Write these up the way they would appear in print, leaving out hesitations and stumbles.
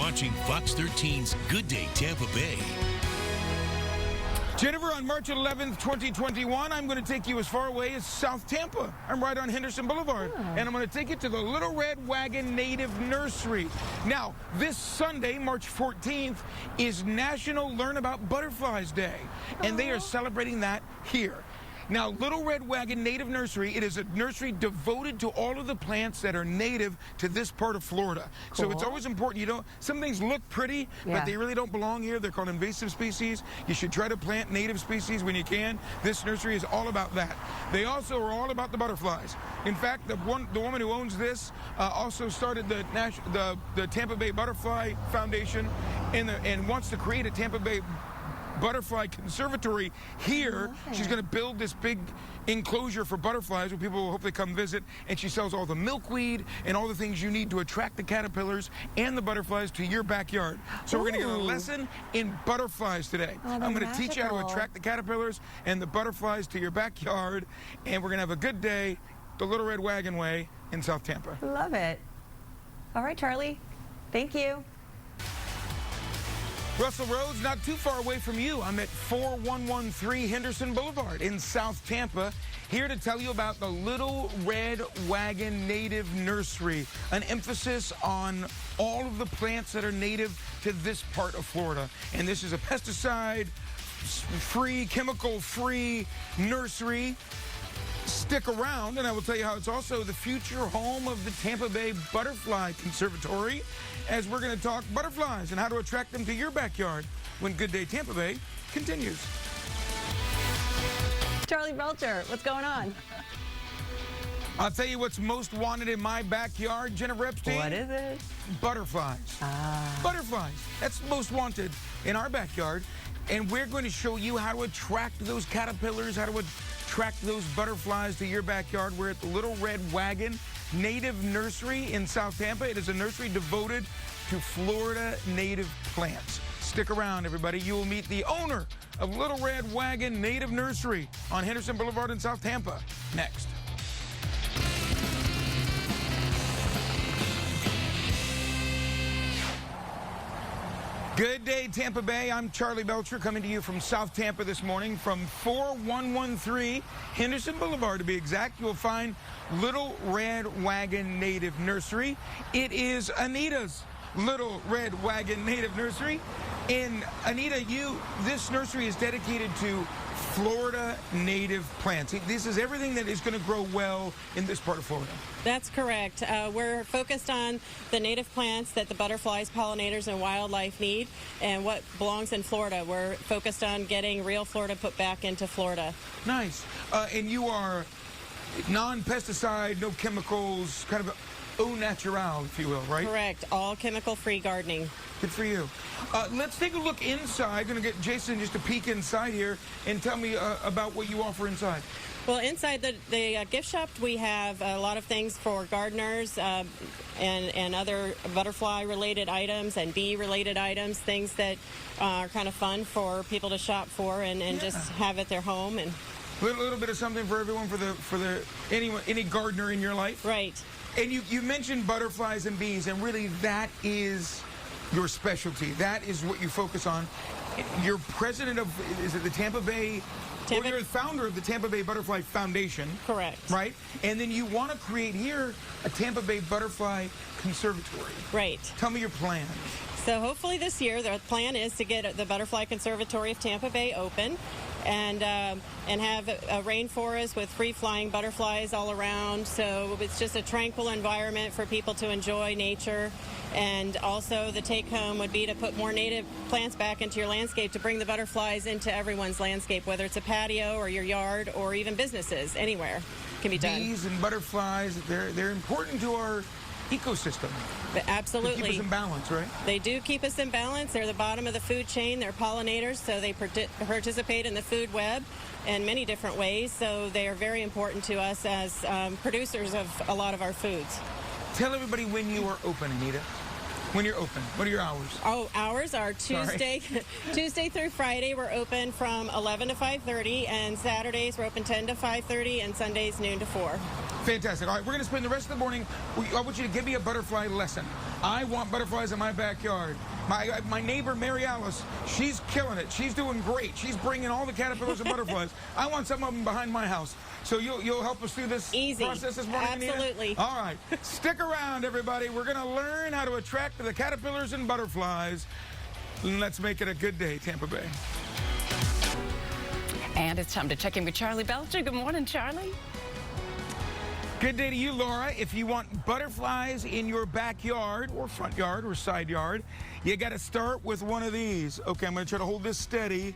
watching Fox 13's Good Day Tampa Bay. Jennifer, on March 11th, 2021, I'm going to take you as far away as South Tampa. I'm right on Henderson Boulevard, and I'm going to take you to the Little Red Wagon Native Nursery. Now, this Sunday, March 14th, is National Learn About Butterflies Day, and they are celebrating that here. Now, Little Red Wagon Native Nursery, it is a nursery devoted to all of the plants that are native to this part of Florida. Cool. So it's always important. Some things look pretty, but they really don't belong here. They're called invasive species. You should try to plant native species when you can. This nursery is all about that. They also are all about the butterflies. In fact, the woman who owns this also started the Tampa Bay Butterfly Foundation and wants to create a Tampa Bay Butterfly Conservatory here. She's going to build this big enclosure for butterflies where people will hopefully come visit, and she sells all the milkweed and all the things you need to attract the caterpillars and the butterflies to your backyard. So we're going to get a lesson in butterflies today. I'm going to teach you how to attract the caterpillars and the butterflies to your backyard, and we're going to have a good day the Little Red Wagon way in South Tampa. Love it. All right, Charlie. Thank you. Russell Road's not too far away from you. I'm at 4113 Henderson Boulevard in South Tampa, here to tell you about the Little Red Wagon Native Nursery, an emphasis on all of the plants that are native to this part of Florida. And this is a pesticide-free, chemical-free nursery. Stick around, and I will tell you how it's also the future home of the Tampa Bay Butterfly Conservatory, as we're going to talk butterflies and how to attract them to your backyard when Good Day Tampa Bay continues. Charley Belcher, what's going on? I'll tell you what's most wanted in my backyard, Jennifer Epstein. What is it? Butterflies. Butterflies. That's most wanted in our backyard. And we're going to show you how to attract those caterpillars, how to attract those butterflies to your backyard. We're at the Little Red Wagon Native Nursery in South Tampa. It is a nursery devoted to Florida native plants. Stick around, everybody. You will meet the owner of Little Red Wagon Native Nursery on Henderson Boulevard in South Tampa next. Good day, Tampa Bay. I'm Charley Belcher, coming to you from South Tampa this morning from 4113 Henderson Boulevard. To be exact, you will find Little Red Wagon Native Nursery. It is Anita's Little Red Wagon Native Nursery. And Anita, this nursery is dedicated to Florida native plants. This is everything that is going to grow well in this part of Florida. That's correct. We're focused on the native plants that the butterflies, pollinators, and wildlife need, and what belongs in Florida. We're focused on getting real Florida put back into Florida. Nice. And you are non-pesticide, no chemicals, kind of au natural, if you will, right? Correct. All chemical-free gardening. Good for you. Let's take a look inside. Going to get Jason just to peek inside here and tell me about what you offer inside. Well, inside the gift shop, we have a lot of things for gardeners and other butterfly-related items and bee-related items, things that are kind of fun for people to shop for and just have at their home. And a little bit of something for everyone, for any gardener in your life. Right. And you mentioned butterflies and bees, and really that is your specialty. That is what you focus on. You're president of, is it the Tampa Bay? Well, you're the founder of the Tampa Bay Butterfly Foundation. Correct. Right? And then you want to create here a Tampa Bay Butterfly Conservatory. Right. Tell me your plan. So hopefully this year, the plan is to get the Butterfly Conservatory of Tampa Bay open and have a rainforest with free-flying butterflies all around. So it's just a tranquil environment for people to enjoy nature. And also the take-home would be to put more native plants back into your landscape to bring the butterflies into everyone's landscape, whether it's a patio or your yard or even businesses, anywhere can be done. Bees and butterflies, they're important to our ecosystem. Absolutely. They keep us in balance, right? They do keep us in balance. They're the bottom of the food chain. They're pollinators, so they participate in the food web in many different ways. So they are very important to us as producers of a lot of our foods. Tell everybody when you are open, Anita. When you're open. What are your hours? Oh, hours are Tuesday through Friday. We're open from 11 to 5:30, and Saturdays we're open 10 to 5:30, and Sundays noon to 4. Fantastic. All right, we're going to spend the rest of the morning. I want you to give me a butterfly lesson. I want butterflies in my backyard. My neighbor, Mary Alice, she's killing it. She's doing great. She's bringing all the caterpillars and butterflies. I want some of them behind my house. So you'll help us through this process this morning, Absolutely. Anita? All right. Stick around, everybody. We're going to learn how to attract the caterpillars and butterflies. Let's make it a good day, Tampa Bay. And it's time to check in with Charley Belcher. Good morning, Charley. Good day to you, Laura. If you want butterflies in your backyard or front yard or side yard, you got to start with one of these. Okay, I'm going to try to hold this steady.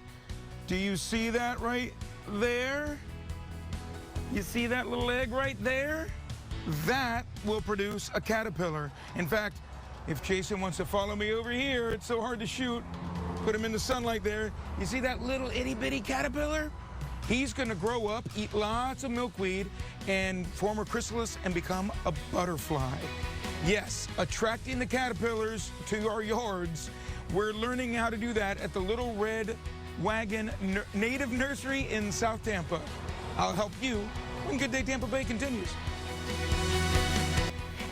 Do you see that right there? You see that little egg right there? That will produce a caterpillar. In fact, if Jason wants to follow me over here, it's so hard to shoot. Put him in the sunlight there. You see that little itty-bitty caterpillar? He's going to grow up, eat lots of milkweed, and form a chrysalis and become a butterfly. Yes, attracting the caterpillars to our yards. We're learning how to do that at the Little Red Wagon Native Nursery in South Tampa. I'll help you when Good Day Tampa Bay continues.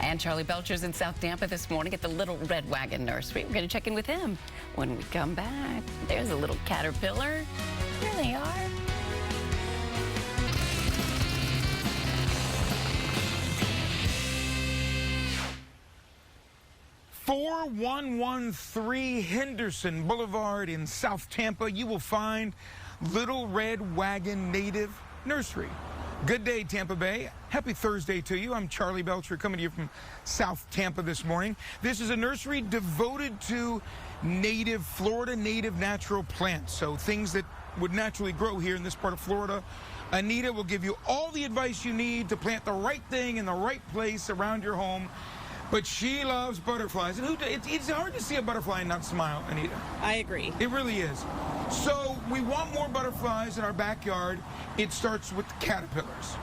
And Charley Belcher's in South Tampa this morning at the Little Red Wagon Nursery. We're going to check in with him when we come back. There's a little caterpillar. There they are. 4113 Henderson Boulevard in South Tampa, you will find Little Red Wagon Native Nursery. Good day, Tampa Bay. Happy Thursday to you. I'm Charley Belcher coming to you from South Tampa this morning. This is a nursery devoted to Florida native natural plants, so things that would naturally grow here in this part of Florida. Anita will give you all the advice you need to plant the right thing in the right place around your home. But she loves butterflies. And it's hard to see a butterfly and not smile, Anita. I agree. It really is. So we want more butterflies in our backyard. It starts with the caterpillars.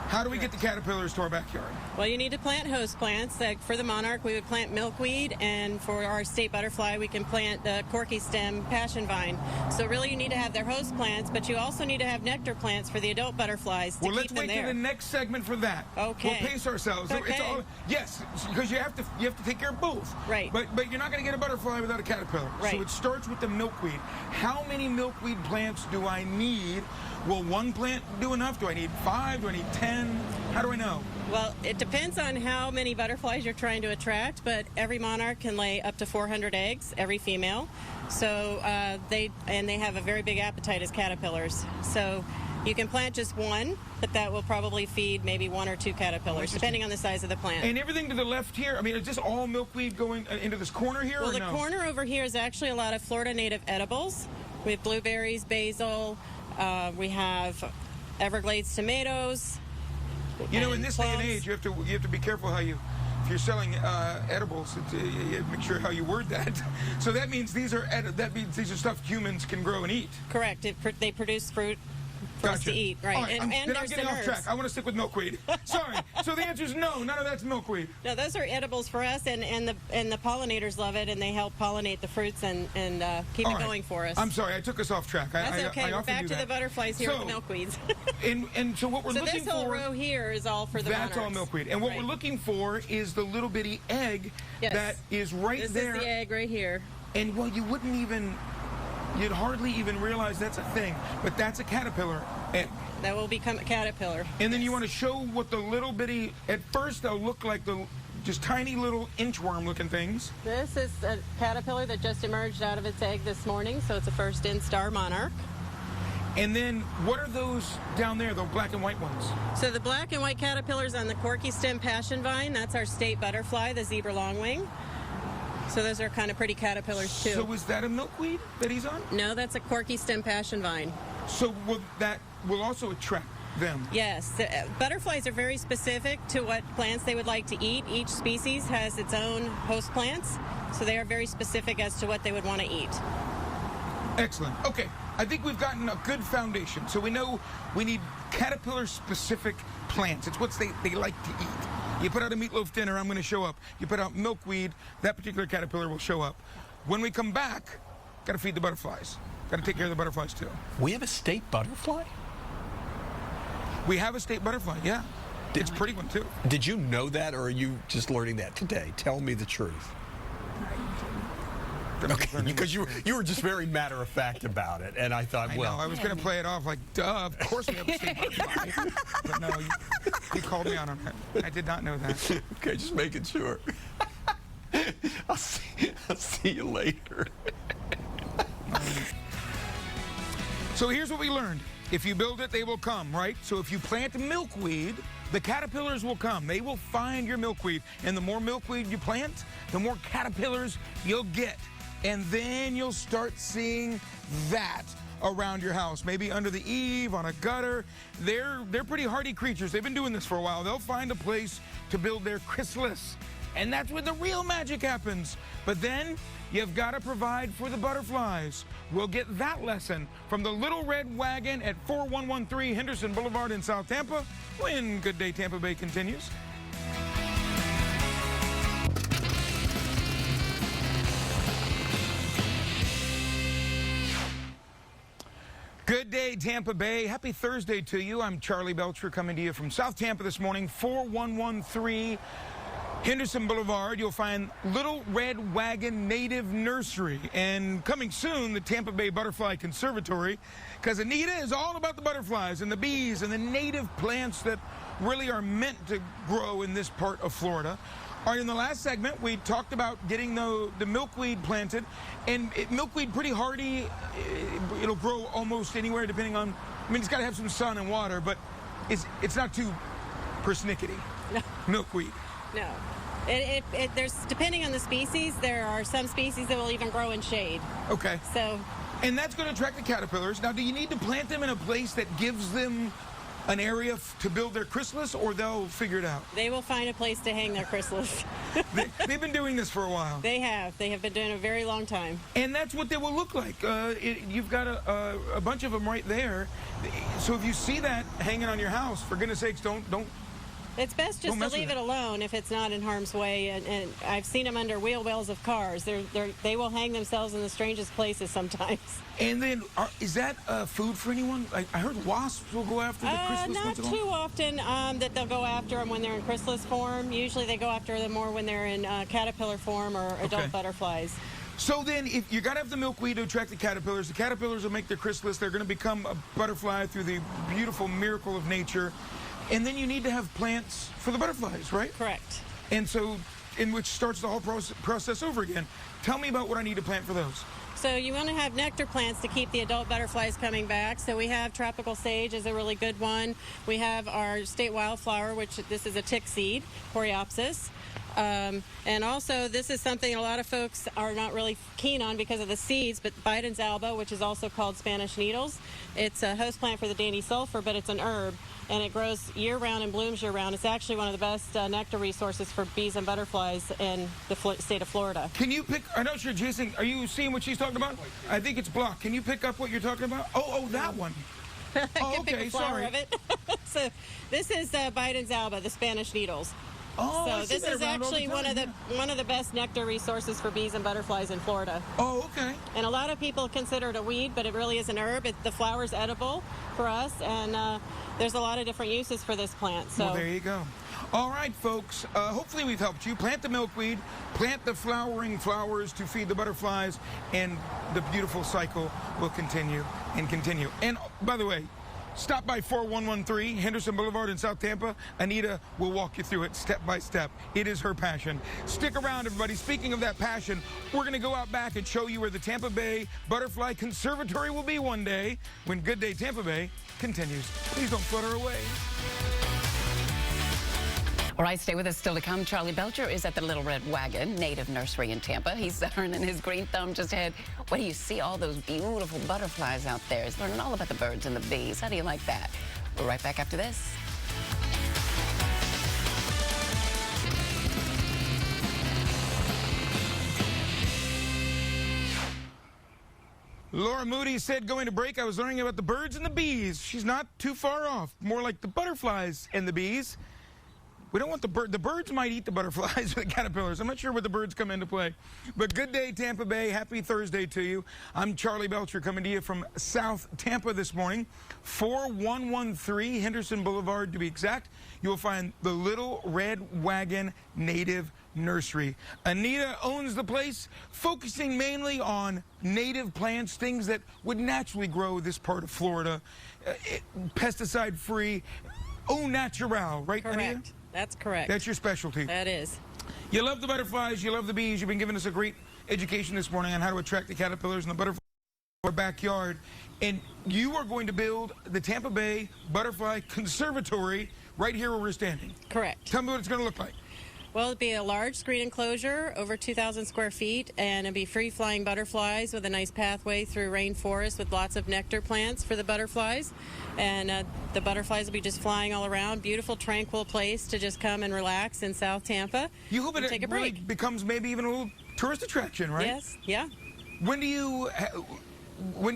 How do we get the caterpillars to our backyard? Well, you need to plant host plants. Like for the monarch, we would plant milkweed, and for our state butterfly, we can plant the corky stem passion vine. So really, you need to have their host plants, but you also need to have nectar plants for the adult butterflies to well, keep let's them wait there. to the next segment for that. Okay. We'll pace ourselves. Okay. It's all, yes, because you have to take care of both. Right. But you're not going to get a butterfly without a caterpillar. Right. So it starts with the milkweed. How many milkweed plants do I need? Will one plant do enough? Do I need 5? Do I need 10? How do I know? Well, it depends on how many butterflies you're trying to attract, but every monarch can lay up to 400 eggs, every female. So they have a very big appetite as caterpillars. So you can plant just one, but that will probably feed maybe 1 or 2 caterpillars, depending on the size of the plant. And everything to the left here, I mean, is this all milkweed going into this corner here? Well, or the no? corner over here is actually a lot of Florida native edibles. We have blueberries, basil. We have Everglades tomatoes. You know, in this day and plums. age, you have to be careful how you, if you're selling edibles, you make sure how you word that. So that means these are stuff humans can grow and eat. Correct. They produce fruit for us to eat, right? All right, And I'm there's getting some off herbs. track. I want to stick with milkweed. Sorry. So the answer is no. None of that's milkweed. No, those are edibles for us, and the pollinators love it, and they help pollinate the fruits and keep it going for us. I'm sorry. I took us off track. That's okay. We're often back do to that. the butterflies here with the milkweeds. and so what we're so looking this whole for. row here is all for the That's monarchs. all milkweed. And what we're looking for is the little bitty egg that is right there. This is the egg right here. And well, you'd hardly even realize that's a thing, but that's a caterpillar egg. That will become a caterpillar. And then you want to show what the little bitty, at first they'll look like just tiny little inchworm looking things. This is a caterpillar that just emerged out of its egg this morning, so it's a first instar monarch. And then what are those down there, the black and white ones? So the black and white caterpillars on the corky stem passion vine, that's our state butterfly, the zebra longwing. So those are kind of pretty caterpillars too. So is that a milkweed that he's on? No, that's a corky stem passion vine. So that will also attract them? Yes. Butterflies are very specific to what plants they would like to eat. Each species has its own host plants, so they are very specific as to what they would want to eat. Excellent. Okay. I think we've gotten a good foundation. So we know we need caterpillar-specific plants. It's what they like to eat. You put out a meatloaf dinner, I'm going to show up. You put out milkweed, that particular caterpillar will show up. When we come back, got to feed the butterflies. Got to take care of the butterflies, too. We have a state butterfly? We have a state butterfly, yeah. It's a pretty one, too. Did you know that, or are you just learning that today? Tell me the truth. Okay, because you were just very matter-of-fact about it, and I thought, well... I was going to play it off like, duh, of course we have a state butterfly. But no, you called me out on that. I did not know that. Okay, just making sure. I'll see you later. So here's what we learned. If you build it, they will come, right? So if you plant milkweed, the caterpillars will come. They will find your milkweed. And the more milkweed you plant, the more caterpillars you'll get. And then you'll start seeing that around your house, maybe under the eave, on a gutter. They're pretty hardy creatures. They've been doing this for a while. They'll find a place to build their chrysalis. And that's where the real magic happens. But then you've got to provide for the butterflies. We'll get that lesson from the Little Red Wagon at 4113 Henderson Boulevard in South Tampa when Good Day Tampa Bay continues. Good day, Tampa Bay. Happy Thursday to you. I'm Charley Belcher coming to you from South Tampa this morning, 4113 Henderson Boulevard. You'll find Little Red Wagon Native Nursery. And coming soon, the Tampa Bay Butterfly Conservatory, because Anita is all about the butterflies and the bees and the native plants that really are meant to grow in this part of Florida. All right, in the last segment, we talked about getting the milkweed planted. And milkweed, pretty hardy. It'll grow almost anywhere depending on, I mean, it's got to have some sun and water, but it's not too persnickety. No. Milkweed. No. There's, depending on the species, there are some species that will even grow in shade. Okay. So. And that's going to attract the caterpillars. Now, do you need to plant them in a place that gives them an area to build their chrysalis, or they'll figure it out? They will find a place to hang their chrysalis. They've been doing this for a while. They have. They have been doing it a very long time. And that's what they will look like. You've got a bunch of them right there. So if you see that hanging on your house, for goodness sakes, don't. It's best just to leave it alone if it's not in harm's way. And I've seen them under wheel wells of cars. They will hang themselves in the strangest places sometimes. And then, is that food for anyone? I heard wasps will go after the chrysalis. Not too often that they'll go after them when they're in chrysalis form. Usually they go after them more when they're in caterpillar form or adult butterflies. So then, if you got to have the milkweed to attract the caterpillars will make their chrysalis. They're going to become a butterfly through the beautiful miracle of nature. And then you need to have plants for the butterflies, right? Correct. And so, in which starts the whole process over again. Tell me about what I need to plant for those. So you want to have nectar plants to keep the adult butterflies coming back. So we have tropical sage is a really good one. We have our state wildflower, which this is a tick seed, Coreopsis. And also, this is something a lot of folks are not really keen on because of the seeds, but Biden's Alba, which is also called Spanish needles. It's a host plant for the dainty sulfur, but it's an herb, and it grows year-round and blooms year-round. It's actually one of the best nectar resources for bees and butterflies in the state of Florida. Can you pick, I know, sure, Jason, are you seeing what she's talking about? I think it's blocked. Can you pick up what you're talking about? Oh, that one. I can pick a flower of it. So this is Biden's Alba, the Spanish needles. Oh, so this is actually one of the best nectar resources for bees and butterflies in Florida. Oh, okay. And a lot of people consider it a weed, but it really is an herb. The flower's edible for us, and there's a lot of different uses for this plant. So well, there you go. All right, folks. Hopefully we've helped you. Plant the milkweed, plant the flowering flowers to feed the butterflies, and the beautiful cycle will continue and continue. And by the way, stop by 4113 Henderson Boulevard in South Tampa. Anita will walk you through it step by step. It is her passion. Stick around, everybody. Speaking of that passion, we're going to go out back and show you where the Tampa Bay Butterfly Conservatory will be one day when Good Day Tampa Bay continues. Please don't flutter away. All right, stay with us. Still to come, Charley Belcher is at the Little Red Wagon Native Nursery in Tampa. He's earning his green thumb just ahead. What do you see? All those beautiful butterflies out there. He's learning all about the birds and the bees. How do you like that? We're right back after this. Laura Moody said going to break, I was learning about the birds and the bees. She's not too far off. More like the butterflies and the bees. We don't want the bird. The birds might eat the butterflies or the caterpillars. I'm not sure where the birds come into play. But good day, Tampa Bay. Happy Thursday to you. I'm Charley Belcher coming to you from South Tampa this morning. 4113 Henderson Boulevard, to be exact. You'll find the Little Red Wagon Native Nursery. Anita owns the place, focusing mainly on native plants, things that would naturally grow this part of Florida, pesticide-free, au natural, right, Correct. Anita? That's correct. That's your specialty. That is. You love the butterflies, you love the bees. You've been giving us a great education this morning on how to attract the caterpillars and the butterflies in our backyard. And you are going to build the Tampa Bay Butterfly Conservatory right here where we're standing. Correct. Tell me what it's going to look like. Well, it'd be a large screen enclosure, over 2,000 square feet, and it'd be free-flying butterflies with a nice pathway through rainforest with lots of nectar plants for the butterflies. And the butterflies will be just flying all around. Beautiful, tranquil place to just come and relax in South Tampa. You hope it take a really break. becomes maybe even a little tourist attraction, right? Yes, yeah. When do you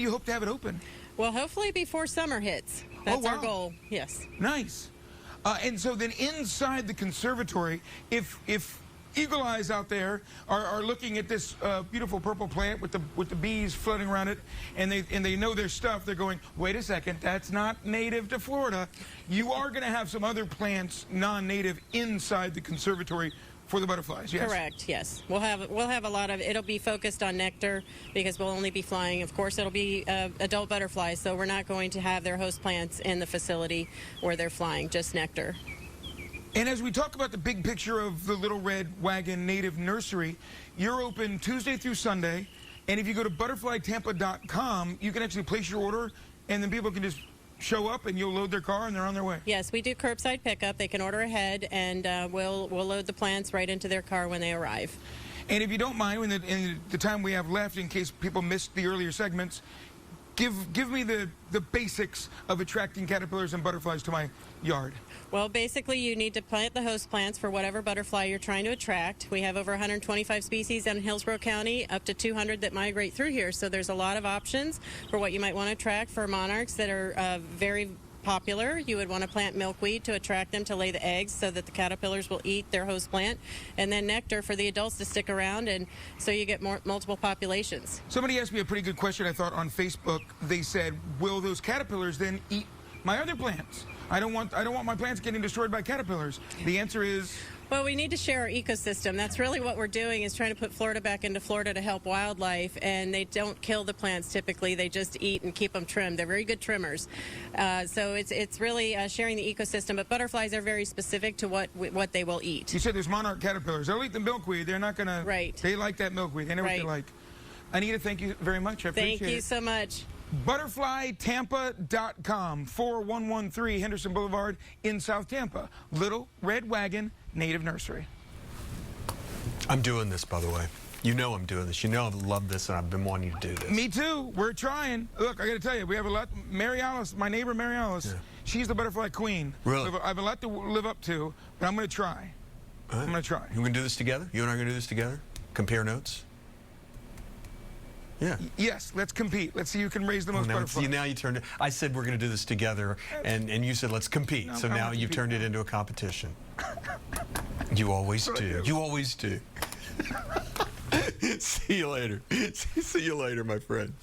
hope to have it open? Well, hopefully before summer hits. That's our wow. goal, yes. Nice. And so then inside the conservatory, if eagle eyes out there are looking at this beautiful purple plant with the bees floating around it, and they know their stuff, they're going, wait a second, that's not native to Florida. You are going to have some other plants, non-native, inside the conservatory for the butterflies, yes? Correct, yes. We'll have a lot of, it'll be focused on nectar because we'll only be flying, of course, it'll be adult butterflies, so we're not going to have their host plants in the facility where they're flying, just nectar. And as we talk about the big picture of the Little Red Wagon Native Nursery, you're open Tuesday through Sunday, and if you go to butterflytampa.com, you can actually place your order, and then people can just show up and you'll load their car and they're on their way. Yes, we do curbside pickup. They can order ahead, and we'll load the plants right into their car when they arrive. And if you don't mind, in the time we have left, in case people missed the earlier segments, give me the basics of attracting caterpillars and butterflies to my yard. Well, basically, you need to plant the host plants for whatever butterfly you're trying to attract. We have over 125 species in Hillsborough County, up to 200 that migrate through here. So there's a lot of options for what you might want to attract. For monarchs that are very popular, you would want to plant milkweed to attract them to lay the eggs so that the caterpillars will eat their host plant, and then nectar for the adults to stick around, and so you get multiple populations. Somebody asked me a pretty good question, I thought, on Facebook. They said, will those caterpillars then eat my other plants? I don't want my plants getting destroyed by caterpillars. The answer is, well, we need to share our ecosystem. That's really what we're doing, is trying to put Florida back into Florida to help wildlife, and they don't kill the plants typically. They just eat and keep them trimmed. They're very good trimmers. So it's really sharing the ecosystem, but butterflies are very specific to what they will eat. you said there's monarch caterpillars. They'll eat the milkweed. They're not going to... Right. They like that milkweed. They know what they Right. like. Anita, thank you very much. I appreciate it. Thank you so much. Butterflytampa.com, 4113 Henderson Boulevard in South Tampa. Little Red Wagon Native Nursery. I'm doing this, by the way. You know I'm doing this. You know I've loved this and I've been wanting to do this. Me too. We're trying. Look, I got to tell you, we have a lot. Mary Alice, my neighbor Mary Alice, she's the butterfly queen. Really? I have a lot to live up to, but I'm going to try. All right. I'm going to try. You going to do this together? You and I are going to do this together? Compare notes? Yeah. Yes, let's compete. Let's see who can raise the most Now, butterflies. see, now you turned it. I said we're going to do this together, and you said let's compete. No, So I now want to you've compete. turned it into a competition. You always do. You always do. See you later. See you later, my friend.